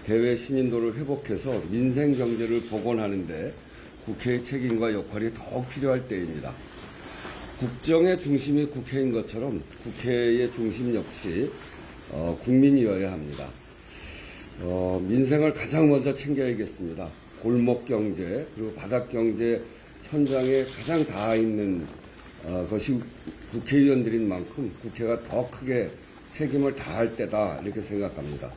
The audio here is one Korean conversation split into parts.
대외 신인도를 회복해서 민생 경제를 복원하는 데 국회의 책임과 역할이 더욱 필요할 때입니다. 국정의 중심이 국회인 것처럼 국회의 중심 역시 국민이어야 합니다. 민생을 가장 먼저 챙겨야겠습니다. 골목 경제 그리고 바닥 경제 현장에 가장 닿아 있는 것이 국회의원들인 만큼 국회가 더 크게 책임을 다할 때다 이렇게 생각합니다.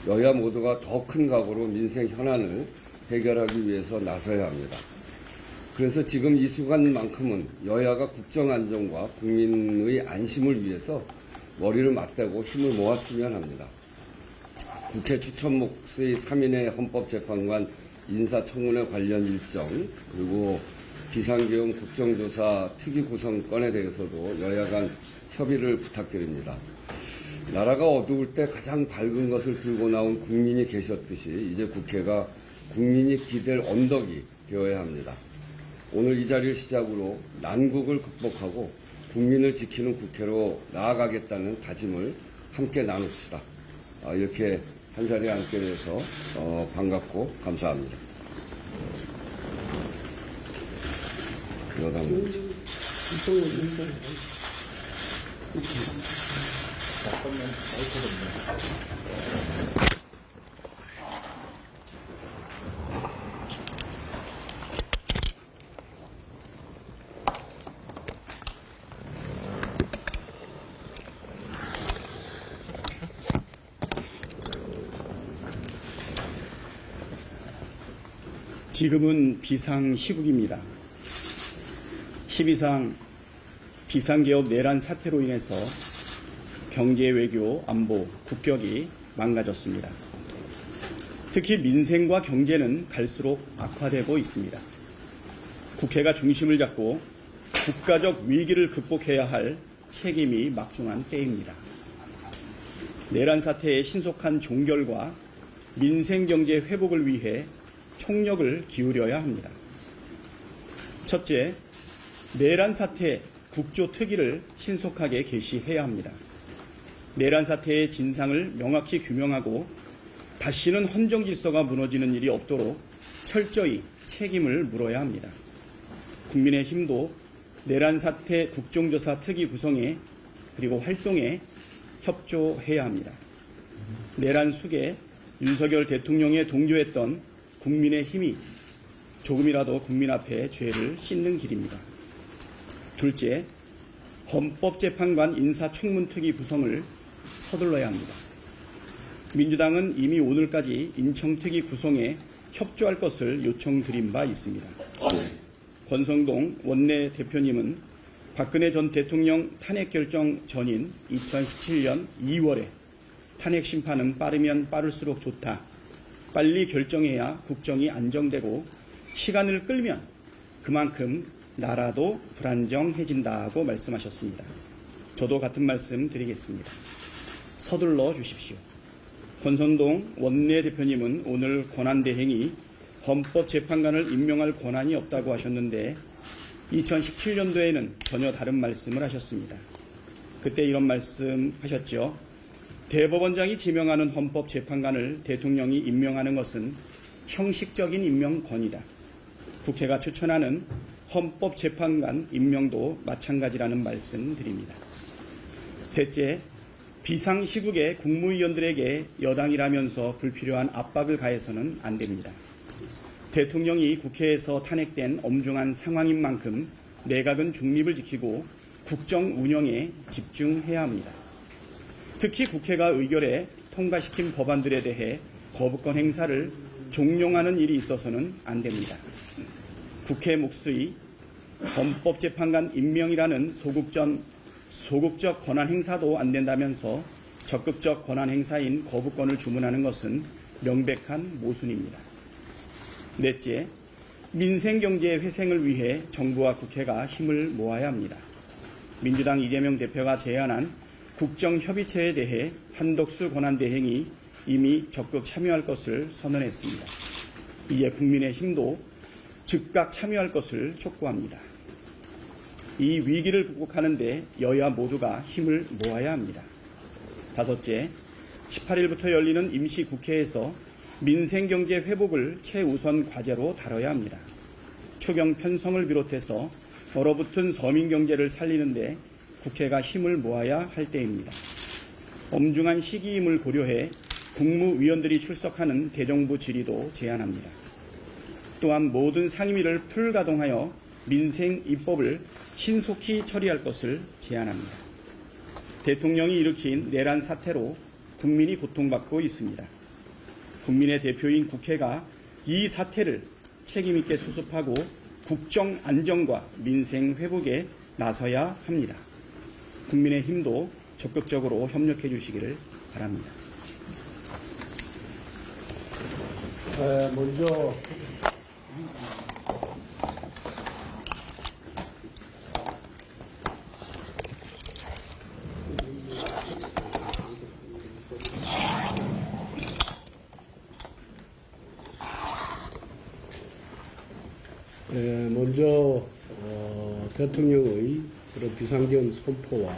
여야 모두가 더 큰 각오로 민생 현안을 해결하기 위해서 나서야 합니다. 그래서 지금 이 순간만큼은 여야가 국정 안정과 국민의 안심을 위해서 머리를 맞대고 힘을 모았으면 합니다. 국회 추천 몫의 3인의 헌법재판관 인사청문회 관련 일정 그리고 비상계엄 국정조사 특위 구성건에 대해서도 여야 간 협의를 부탁드립니다. 나라가 어두울 때 가장 밝은 것을 들고 나온 국민이 계셨듯이 이제 국회가 국민이 기댈 언덕이 되어야 합니다. 오늘 이 자리를 시작으로 난국을 극복하고 국민을 지키는 국회로 나아가겠다는 다짐을 함께 나눕시다. 이렇게 한자리에 앉게 돼서 반갑고 감사합니다. 여당 지금은 비상시국입니다. 12상 비상개업 내란 사태로 인해서 경제, 외교, 안보, 국격이 망가졌습니다. 특히 민생과 경제는 갈수록 악화되고 있습니다. 국회가 중심을 잡고 국가적 위기를 극복해야 할 책임이 막중한 때입니다. 내란 사태의 신속한 종결과 민생 경제 회복을 위해 총력을 기울여야 합니다. 첫째, 내란 사태 국조특위를 신속하게 개시해야 합니다. 내란 사태의 진상을 명확히 규명하고 다시는 헌정 질서가 무너지는 일이 없도록 철저히 책임을 물어야 합니다. 국민의힘도 내란 사태 국정조사 특위 구성에 그리고 활동에 협조해야 합니다. 내란 숙에 윤석열 대통령에 동조했던 국민의힘이 조금이라도 국민 앞에 죄를 씻는 길입니다. 둘째, 헌법재판관 인사청문특위 구성을 서둘러야 합니다. 민주당은 이미 오늘까지 인청특위 구성에 협조할 것을 요청드린 바 있습니다. 권성동 원내 대표님은 박근혜 전 대통령 탄핵 결정 전인 2017년 2월에 탄핵 심판은 빠르면 빠를수록 좋다. 빨리 결정해야 국정이 안정되고 시간을 끌면 그만큼 나라도 불안정해진다고 말씀하셨습니다. 저도 같은 말씀 드리겠습니다. 서둘러 주십시오. 권선동 원내대표님은 오늘 권한대행이 헌법재판관을 임명할 권한이 없다고 하셨는데 2017년도에는 전혀 다른 말씀을 하셨습니다. 그때 이런 말씀 하셨죠. 대법원장이 지명하는 헌법재판관을 대통령이 임명하는 것은 형식적인 임명권이다. 국회가 추천하는 헌법재판관 임명도 마찬가지라는 말씀 드립니다. 셋째, 비상시국에 국무위원들에게 여당이라면서 불필요한 압박을 가해서는 안 됩니다. 대통령이 국회에서 탄핵된 엄중한 상황인 만큼 내각은 중립을 지키고 국정 운영에 집중해야 합니다. 특히 국회가 의결해 통과시킨 법안들에 대해 거부권 행사를 종용하는 일이 있어서는 안 됩니다. 국회 몫의 헌법재판관 임명이라는 소극적 권한 행사도 안 된다면서 적극적 권한 행사인 거부권을 주문하는 것은 명백한 모순입니다. 넷째, 민생경제 회생을 위해 정부와 국회가 힘을 모아야 합니다. 민주당 이재명 대표가 제안한 국정협의체에 대해 한덕수 권한대행이 이미 적극 참여할 것을 선언했습니다. 이에 국민의힘도 즉각 참여할 것을 촉구합니다. 이 위기를 극복하는 데 여야 모두가 힘을 모아야 합니다. 다섯째, 18일부터 열리는 임시국회에서 민생경제 회복을 최우선 과제로 다뤄야 합니다. 추경 편성을 비롯해서 얼어붙은 서민경제를 살리는 데 국회가 힘을 모아야 할 때입니다. 엄중한 시기임을 고려해 국무위원들이 출석하는 대정부 질의도 제안합니다. 또한 모든 상임위를 풀가동하여 민생 입법을 신속히 처리할 것을 제안합니다. 대통령이 일으킨 내란 사태로 국민이 고통받고 있습니다. 국민의 대표인 국회가 이 사태를 책임있게 수습하고 국정 안정과 민생 회복에 나서야 합니다. 국민의힘도 적극적으로 협력해 주시기를 바랍니다. 먼저 대통령의 그런 비상경 선포와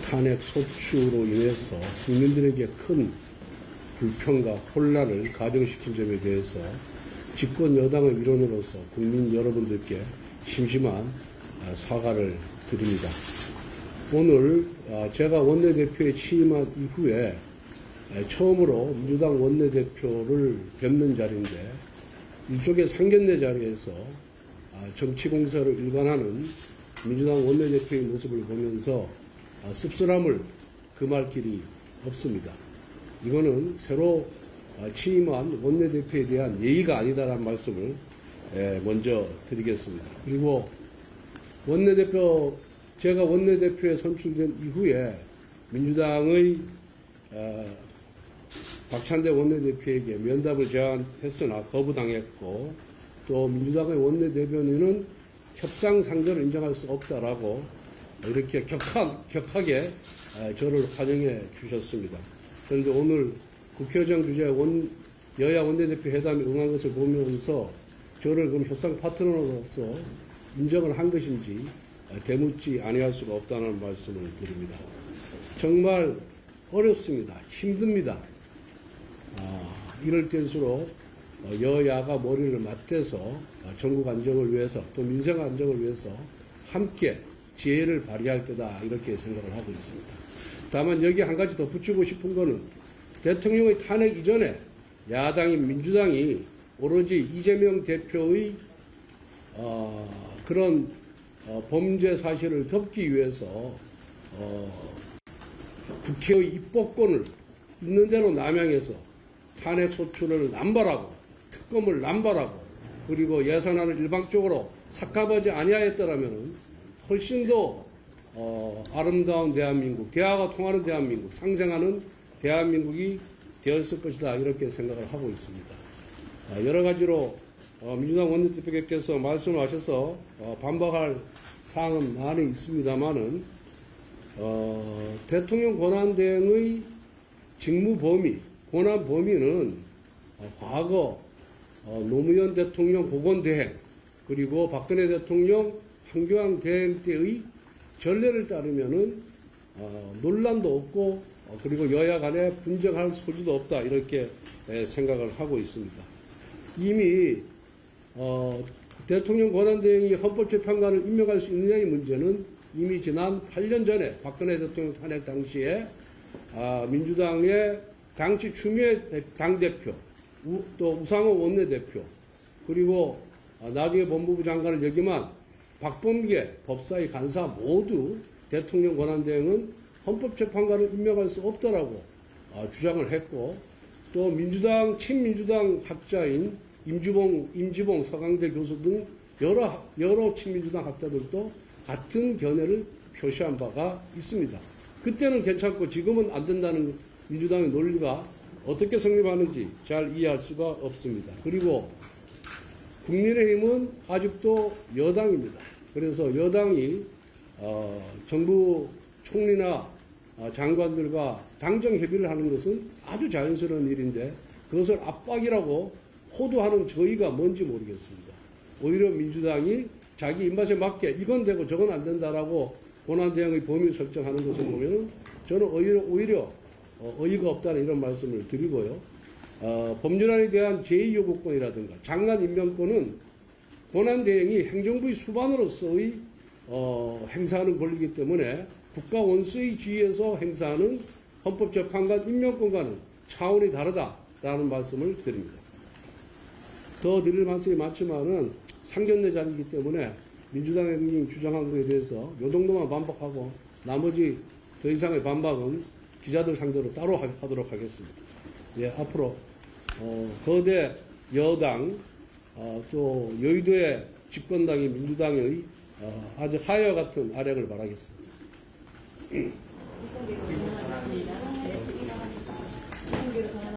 탄핵 소추로 인해서 국민들에게 큰 불평과 혼란을 가중시킨 점에 대해서 집권 여당의 일원으로서 국민 여러분들께 심심한 사과를 드립니다. 오늘 제가 원내대표에 취임한 이후에 처음으로 민주당 원내대표를 뵙는 자리인데 일종의 상견례 자리에서 정치 공세를 일관하는 민주당 원내대표의 모습을 보면서 씁쓸함을 금할 길이 없습니다. 이거는 새로 취임한 원내대표에 대한 예의가 아니다라는 말씀을 먼저 드리겠습니다. 그리고 제가 원내대표에 선출된 이후에 민주당의 박찬대 원내대표에게 면담을 제안했으나 거부당했고 또 민주당의 원내대변인은 협상 상대를 인정할 수 없다라고 이렇게 격하게 저를 환영해 주셨습니다. 그런데 오늘 국회의장 주재 여야 원내대표 회담에 응한 것을 보면서 저를 그럼 협상 파트너로서 인정을 한 것인지 되묻지 아니할 수가 없다는 말씀을 드립니다. 정말 어렵습니다. 힘듭니다. 이럴 때일수록 여야가 머리를 맞대서 전국 안정을 위해서 또 민생 안정을 위해서 함께 지혜를 발휘할 때다 이렇게 생각을 하고 있습니다. 다만 여기 한 가지 더 붙이고 싶은 거는 대통령의 탄핵 이전에 야당인 민주당이 오로지 이재명 대표의 그런 범죄 사실을 덮기 위해서 국회의 입법권을 있는 대로 남용해서 탄핵 소추를 남발하고 특검을 남발하고 그리고 예산안을 일방적으로 삭감하지 아니하였더라면 훨씬 더 아름다운 대한민국, 대화가 통하는 대한민국, 상생하는 대한민국이 되었을 것이다 이렇게 생각을 하고 있습니다. 여러 가지로 민주당 원내대표께서 말씀하셔서 반박할 사항은 많이 있습니다만은 대통령 권한대행의 직무 범위, 권한 범위는 과거 노무현 대통령 보건대행 그리고 박근혜 대통령 한교안 대행 때의 전례를 따르면은 논란도 없고 그리고 여야 간에 분쟁할 소지도 없다 이렇게 생각을 하고 있습니다. 이미 대통령 권한대행이 헌법재판관을 임명할 수 있느냐의 문제는 이미 지난 8년 전에 박근혜 대통령 탄핵 당시에 민주당의 당시 추미애 당대표 또 우상호 원내대표 그리고 나중에 법무부 장관을 역임한 박범계 법사위 간사 모두 대통령 권한대행은 헌법재판관을 임명할 수 없다라고 주장을 했고 또 민주당 친민주당 학자인 임지봉 서강대 교수 등 여러 친민주당 학자들도 같은 견해를 표시한 바가 있습니다. 그때는 괜찮고 지금은 안 된다는 민주당의 논리가 어떻게 성립하는지 잘 이해할 수가 없습니다. 그리고 국민의힘은 아직도 여당입니다. 그래서 여당이 정부 총리나 장관들과 당정 협의를 하는 것은 아주 자연스러운 일인데 그것을 압박이라고 호도하는 저희가 뭔지 모르겠습니다. 오히려 민주당이 자기 입맛에 맞게 이건 되고 저건 안 된다라고 권한대행의 범위 설정하는 것을 보면 저는 오히려 어이가 없다는 이런 말씀을 드리고요. 법률안에 대한 제2요구권이라든가 장관 임명권은 권한대행이 행정부의 수반으로서의 행사하는 권리이기 때문에 국가 원수의 지위에서 행사하는 헌법재판관 임명권과는 차원이 다르다라는 말씀을 드립니다. 더 드릴 말씀이 많지만은 상견례 자리이기 때문에 민주당이 주장한 것에 대해서 요 정도만 반박하고 나머지 더 이상의 반박은 기자들 상대로 따로 하도록 하겠습니다. 예, 앞으로 거대 여당 또 여의도의 집권당인 민주당의 아주 하여 같은 아력을 바라겠습니다.